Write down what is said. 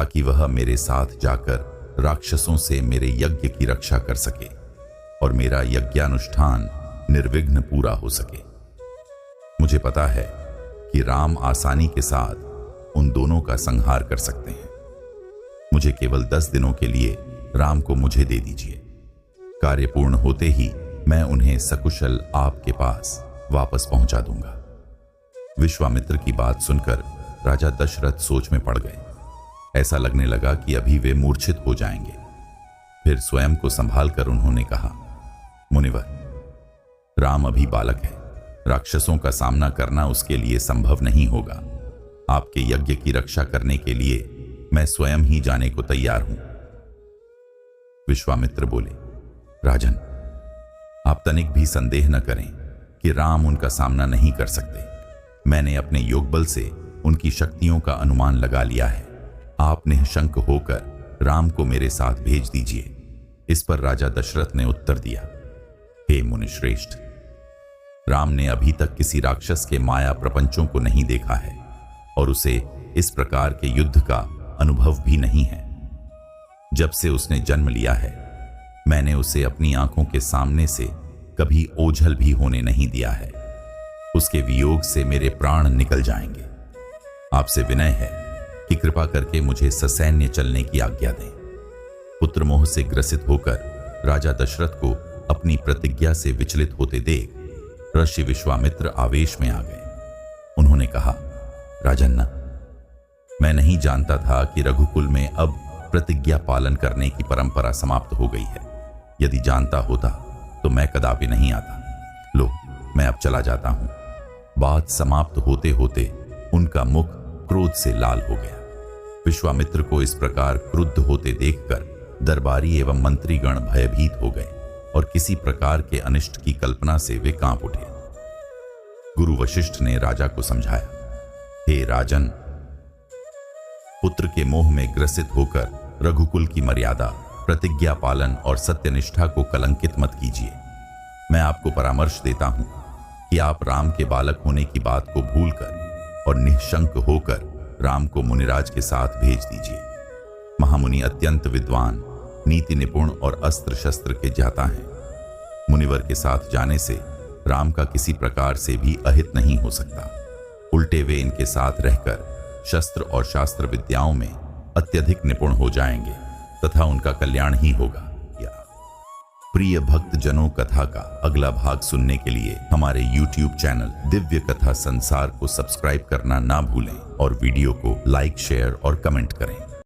ताकि वह मेरे साथ जाकर राक्षसों से मेरे यज्ञ की रक्षा कर सके और मेरा यज्ञानुष्ठान निर्विघ्न पूरा हो सके। मुझे पता है कि राम आसानी के साथ उन दोनों का संहार कर सकते हैं। मुझे केवल 10 दिनों के लिए राम को मुझे दे दीजिए। कार्य पूर्ण होते ही मैं उन्हें सकुशल आपके पास वापस पहुंचा दूंगा। विश्वामित्र की बात सुनकर राजा दशरथ सोच में पड़ गए। ऐसा लगने लगा कि अभी वे मूर्छित हो जाएंगे। फिर स्वयं को संभालकर उन्होंने कहा, मुनिवर, राम अभी बालक है। राक्षसों का सामना करना उसके लिए संभव नहीं होगा। आपके यज्ञ की रक्षा करने के लिए मैं स्वयं ही जाने को तैयार हूं। विश्वामित्र बोले, राजन, आप तनिक भी संदेह न करें कि राम उनका सामना नहीं कर सकते। मैंने अपने योगबल से उनकी शक्तियों का अनुमान लगा लिया है। आप निःशंक होकर राम को मेरे साथ भेज दीजिए। इस पर राजा दशरथ ने उत्तर दिया, हे मुनिश्रेष्ठ, राम ने अभी तक किसी राक्षस के माया प्रपंचों को नहीं देखा है और उसे इस प्रकार के युद्ध का अनुभव भी नहीं है। जब से उसने जन्म लिया है, मैंने उसे अपनी आंखों के सामने से कभी ओझल भी होने नहीं दिया है। उसके वियोग से मेरे प्राण निकल जाएंगे। आपसे विनय है कि कृपा करके मुझे ससैन्य चलने की आज्ञा दें। पुत्र मोह से ग्रसित होकर राजा दशरथ को अपनी प्रतिज्ञा से विचलित होते देख ऋषि विश्वामित्र आवेश में आ गए। उन्होंने कहा, राजन्ना, मैं नहीं जानता था कि रघुकुल में अब प्रतिज्ञा पालन करने की परंपरा समाप्त हो गई है। यदि जानता होता तो मैं कदापि नहीं आता। लो, मैं अब चला जाता हूं। बात समाप्त होते होते उनका मुख क्रोध से लाल हो गया। विश्वामित्र को इस प्रकार क्रुद्ध होते देखकर दरबारी एवं मंत्रीगण भयभीत हो गए और किसी प्रकार के अनिष्ट की कल्पना से वे कांप उठे। गुरु वशिष्ठ ने राजा को समझाया, हे राजन, पुत्र के मोह में ग्रसित होकर रघुकुल की मर्यादा, प्रतिज्ञा पालन और सत्यनिष्ठा को कलंकित मत कीजिए। मैं आपको परामर्श देता हूं कि आप राम के बालक होने की बात को भूलकर और निःशंक होकर राम को मुनिराज के साथ भेज दीजिए। महामुनि अत्यंत विद्वान, नीति निपुण और अस्त्र शस्त्र के ज्ञाता हैं। मुनिवर के साथ जाने से राम का किसी प्रकार से भी अहित नहीं हो सकता। उल्टे वे इनके साथ रहकर शस्त्र और शास्त्र विद्याओं में अत्यधिक निपुण हो जाएंगे तथा उनका कल्याण ही होगा। प्रिय भक्त जनों, कथा का अगला भाग सुनने के लिए हमारे YouTube चैनल दिव्य कथा संसार को सब्सक्राइब करना ना भूलें और वीडियो को लाइक, शेयर और कमेंट करें।